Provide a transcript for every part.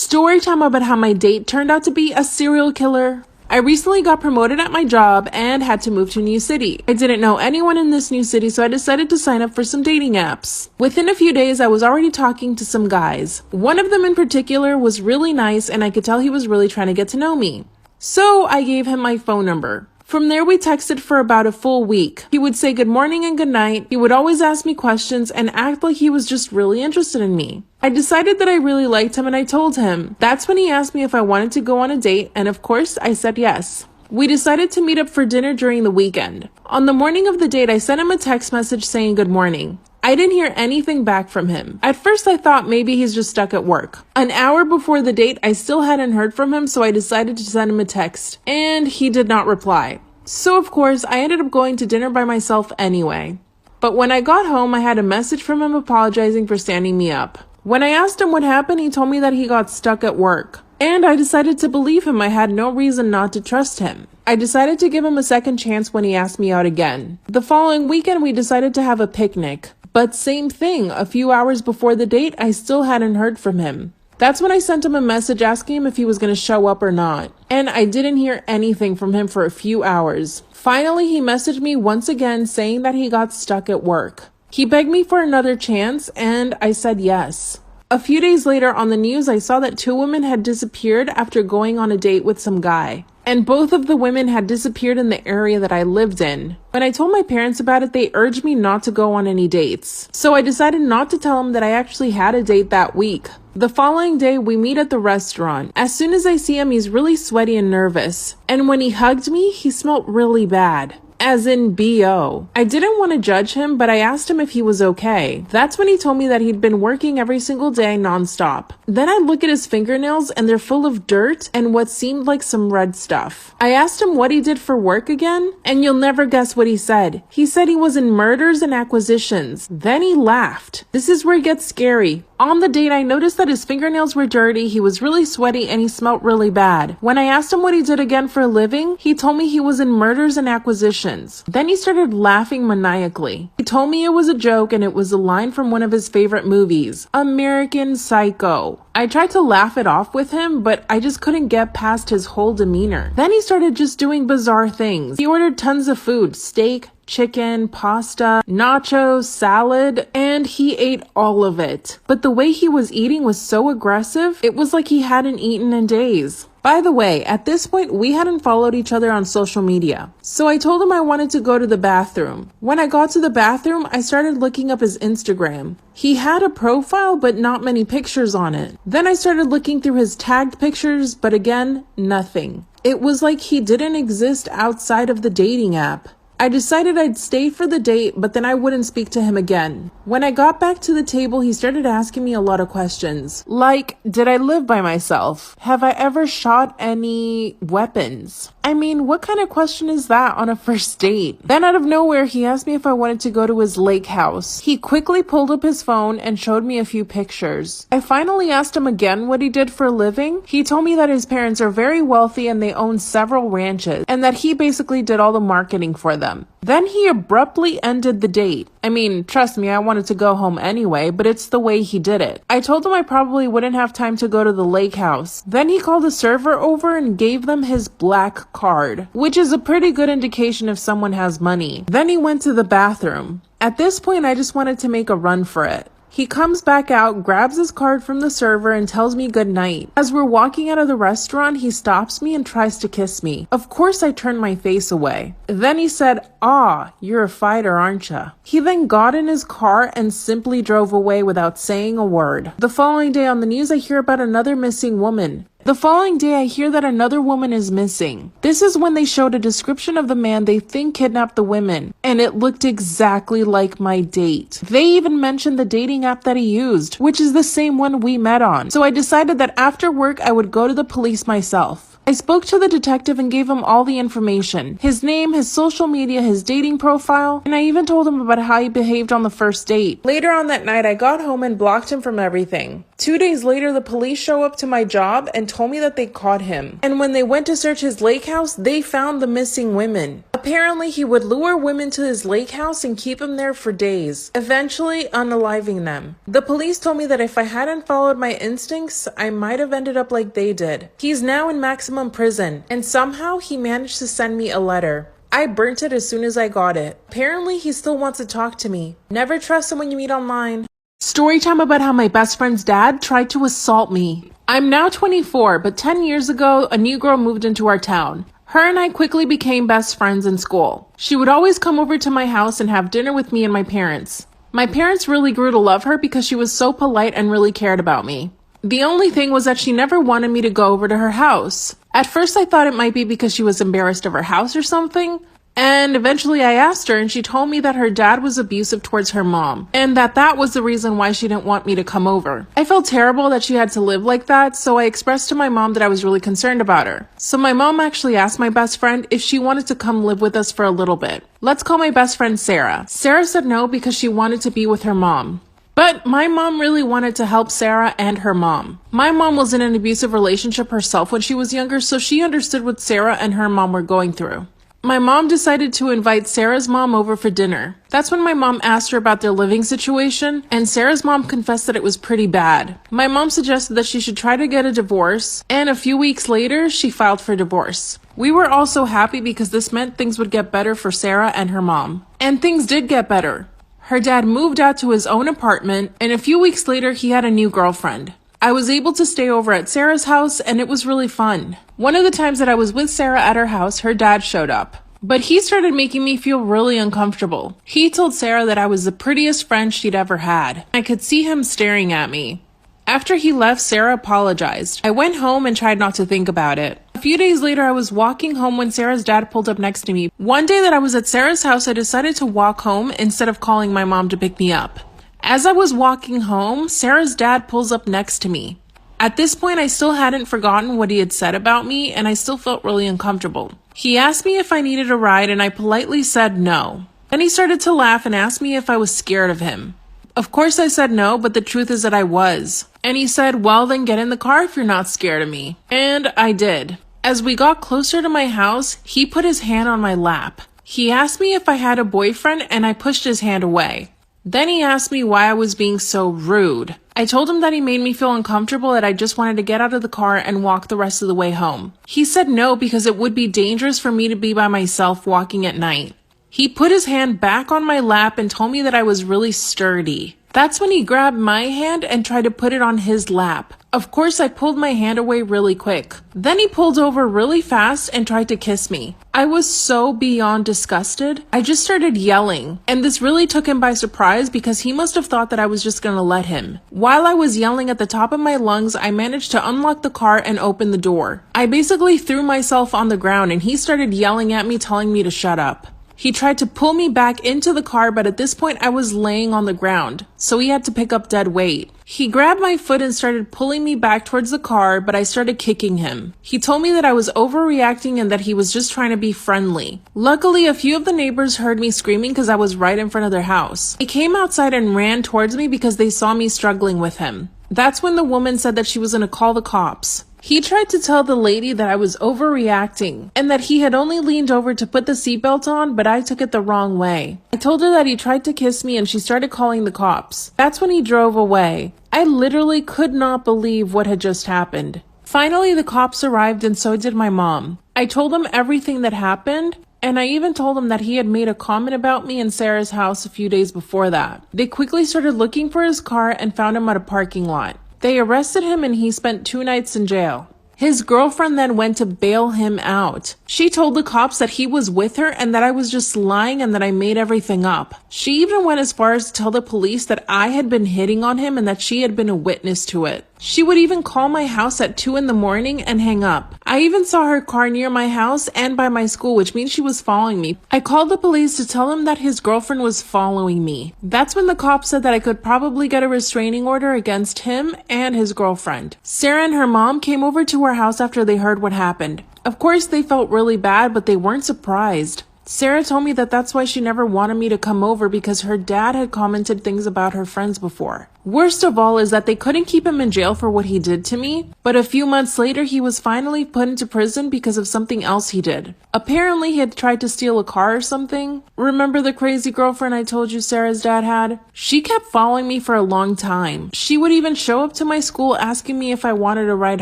Story time about how my date turned out to be a serial killer. I recently got promoted at my job and had to move to a new city. I didn't know anyone in this new city, so I decided to sign up for some dating apps. Within a few days, I was already talking to some guys. One of them in particular was really nice, and I could tell he was really trying to get to know me. So I gave him my phone number. From there, we texted for about a full week. He would say good morning and good night. He would always ask me questions and act like he was just really interested in me. I decided that I really liked him and I told him. That's when he asked me if I wanted to go on a date, and of course, I said yes. We decided to meet up for dinner during the weekend. On the morning of the date, I sent him a text message saying good morning. I didn't hear anything back from him. At first, I thought maybe he's just stuck at work. An hour before the date, I still hadn't heard from him, so I decided to send him a text, and he did not reply. So of course, I ended up going to dinner by myself anyway. But when I got home, I had a message from him apologizing for standing me up. When I asked him what happened, he told me that he got stuck at work. And I decided to believe him. I had no reason not to trust him. I decided to give him a second chance when he asked me out again. The following weekend, we decided to have a picnic. But same thing, a few hours before the date, I still hadn't heard from him. That's when I sent him a message asking him if he was going to show up or not. And I didn't hear anything from him for a few hours. Finally, he messaged me once again saying that he got stuck at work. He begged me for another chance, and I said yes. A few days later on the news, I saw that 2 women had disappeared after going on a date with some guy. And both of the women had disappeared in the area that I lived in. When I told my parents about it, they urged me not to go on any dates. So I decided not to tell them that I actually had a date that week. The following day, we meet at the restaurant. As soon as I see him, he's really sweaty and nervous. And when he hugged me, he smelled really bad. As in B.O. I didn't want to judge him, but I asked him if he was okay. That's when he told me that he'd been working every single day nonstop. Then I look at his fingernails and they're full of dirt and what seemed like some red stuff. I asked him what he did for work again, and you'll never guess what he said. He said he was in mergers and acquisitions. Then he laughed. This is where it gets scary. On the date, I noticed that his fingernails were dirty, he was really sweaty, and he smelled really bad. When I asked him what he did again for a living, he told me he was in mergers and acquisitions. Then he started laughing maniacally. He told me it was a joke and it was a line from one of his favorite movies, American Psycho. I tried to laugh it off with him, but I just couldn't get past his whole demeanor. Then he started just doing bizarre things. He ordered tons of food, steak, chicken, pasta, nachos, salad, and he ate all of it. But the way he was eating was so aggressive, it was like he hadn't eaten in days. By the way, at this point, we hadn't followed each other on social media. So I told him I wanted to go to the bathroom. When I got to the bathroom, I started looking up his Instagram. He had a profile, but not many pictures on it. Then I started looking through his tagged pictures, but again, nothing. It was like he didn't exist outside of the dating app. I decided I'd stay for the date, but then I wouldn't speak to him again. When I got back to the table, he started asking me a lot of questions. Like, did I live by myself? Have I ever shot any weapons? I mean, what kind of question is that on a first date? Then out of nowhere, he asked me if I wanted to go to his lake house. He quickly pulled up his phone and showed me a few pictures. I finally asked him again what he did for a living. He told me that his parents are very wealthy and they own several ranches, and that he basically did all the marketing for them. Then he abruptly ended the date. I mean, trust me, I wanted to go home anyway, but it's the way he did it. I told him I probably wouldn't have time to go to the lake house. Then he called the server over and gave them his black card, which is a pretty good indication if someone has money. Then he went to the bathroom. At this point, I just wanted to make a run for it. He comes back out, grabs his card from the server, and tells me good night. As we're walking out of the restaurant, he stops me and tries to kiss me. Of course, I turned my face away. Then he said, "Ah, you're a fighter, aren't ya?" He then got in his car and simply drove away without saying a word. The following day on the news, I hear about another missing woman. The following day, I hear that another woman is missing. This is when they showed a description of the man they think kidnapped the women, and it looked exactly like my date. They even mentioned the dating app that he used, which is the same one we met on. So I decided that after work, I would go to the police myself. I spoke to the detective and gave him all the information. His name, his social media, his dating profile, and I even told him about how he behaved on the first date. Later on that night, I got home and blocked him from everything. 2 days later, the police show up to my job and told me that they caught him. And when they went to search his lake house, they found the missing women. Apparently, he would lure women to his lake house and keep them there for days, eventually unaliving them. The police told me that if I hadn't followed my instincts, I might have ended up like they did. He's now in maximum prison, and somehow he managed to send me a letter. I burnt it as soon as I got it. Apparently, he still wants to talk to me. Never trust someone you meet online. Story time about how my best friend's dad tried to assault me. I'm now 24, but 10 years ago, a new girl moved into our town. Her and I quickly became best friends in school. She would always come over to my house and have dinner with me and my parents. My parents really grew to love her because she was so polite and really cared about me. The only thing was that she never wanted me to go over to her house. At first I thought it might be because she was embarrassed of her house or something, and eventually I asked her and she told me that her dad was abusive towards her mom, and that was the reason why she didn't want me to come over. I felt terrible that she had to live like that, so I expressed to my mom that I was really concerned about her. So my mom actually asked my best friend if she wanted to come live with us for a little bit. Let's call my best friend Sarah. Sarah said no because she wanted to be with her mom. But my mom really wanted to help Sarah and her mom. My mom was in an abusive relationship herself when she was younger, so she understood what Sarah and her mom were going through. My mom decided to invite Sarah's mom over for dinner. That's when my mom asked her about their living situation, and Sarah's mom confessed that it was pretty bad. My mom suggested that she should try to get a divorce, and a few weeks later, she filed for divorce. We were all so happy because this meant things would get better for Sarah and her mom. And things did get better. Her dad moved out to his own apartment, and a few weeks later, he had a new girlfriend. I was able to stay over at Sarah's house, and it was really fun. One of the times that I was with Sarah at her house, her dad showed up. But he started making me feel really uncomfortable. He told Sarah that I was the prettiest friend she'd ever had. I could see him staring at me. After he left, Sarah apologized. I went home and tried not to think about it. A few days later, I was walking home when Sarah's dad pulled up next to me. One day that I was at Sarah's house, I decided to walk home instead of calling my mom to pick me up. As I was walking home, Sarah's dad pulls up next to me. At this point, I still hadn't forgotten what he had said about me, and I still felt really uncomfortable. He asked me if I needed a ride, and I politely said no. Then he started to laugh and asked me if I was scared of him. Of course I said no, but the truth is that I was. And he said, well, then get in the car if you're not scared of me. And I did. As we got closer to my house, he put his hand on my lap. He asked me if I had a boyfriend, and I pushed his hand away. Then he asked me why I was being so rude. I told him that he made me feel uncomfortable, that I just wanted to get out of the car and walk the rest of the way home. He said no because it would be dangerous for me to be by myself walking at night. He put his hand back on my lap and told me that I was really sturdy. That's when he grabbed my hand and tried to put it on his lap. Of course, I pulled my hand away really quick. Then he pulled over really fast and tried to kiss me. I was so beyond disgusted. I just started yelling, and this really took him by surprise because he must have thought that I was just gonna let him. While I was yelling at the top of my lungs, I managed to unlock the car and open the door. I basically threw myself on the ground and he started yelling at me, telling me to shut up. He tried to pull me back into the car, but at this point I was laying on the ground, so he had to pick up dead weight. He grabbed my foot and started pulling me back towards the car, but I started kicking him. He told me that I was overreacting and that he was just trying to be friendly. Luckily, a few of the neighbors heard me screaming because I was right in front of their house. They came outside and ran towards me because they saw me struggling with him. That's when the woman said that she was going to call the cops. He tried to tell the lady that I was overreacting and that he had only leaned over to put the seatbelt on, but I took it the wrong way. I told her that he tried to kiss me and she started calling the cops. That's when he drove away. I literally could not believe what had just happened. Finally, the cops arrived and so did my mom. I told them everything that happened, and I even told him that he had made a comment about me in Sarah's house a few days before that. They quickly started looking for his car and found him at a parking lot. They arrested him and he spent 2 nights in jail. His girlfriend then went to bail him out. She told the cops that he was with her and that I was just lying and that I made everything up. She even went as far as to tell the police that I had been hitting on him and that she had been a witness to it. She would even call my house at 2 in the morning and hang up. I even saw her car near my house and by my school, which means she was following me. I called the police to tell him that his girlfriend was following me. That's when the cops said that I could probably get a restraining order against him and his girlfriend. Sarah and her mom came over to her house after they heard what happened. Of course, they felt really bad, but they weren't surprised. Sarah told me that that's why she never wanted me to come over, because her dad had commented things about her friends before. Worst of all is that they couldn't keep him in jail for what he did to me, but a few months later he was finally put into prison because of something else he did. Apparently he had tried to steal a car or something. Remember the crazy girlfriend I told you Sarah's dad had? She kept following me for a long time. She would even show up to my school asking me if I wanted a ride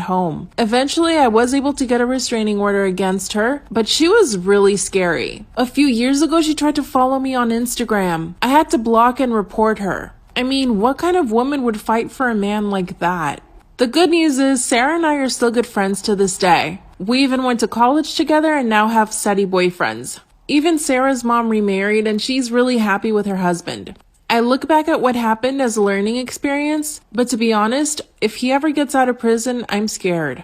home. Eventually I was able to get a restraining order against her, but she was really scary. A few years ago she tried to follow me on Instagram. I had to block and report her. I mean, what kind of woman would fight for a man like that? The good news is Sarah and I are still good friends to this day. We even went to college together and now have steady boyfriends. Even Sarah's mom remarried and she's really happy with her husband. I look back at what happened as a learning experience, but to be honest, if he ever gets out of prison, I'm scared.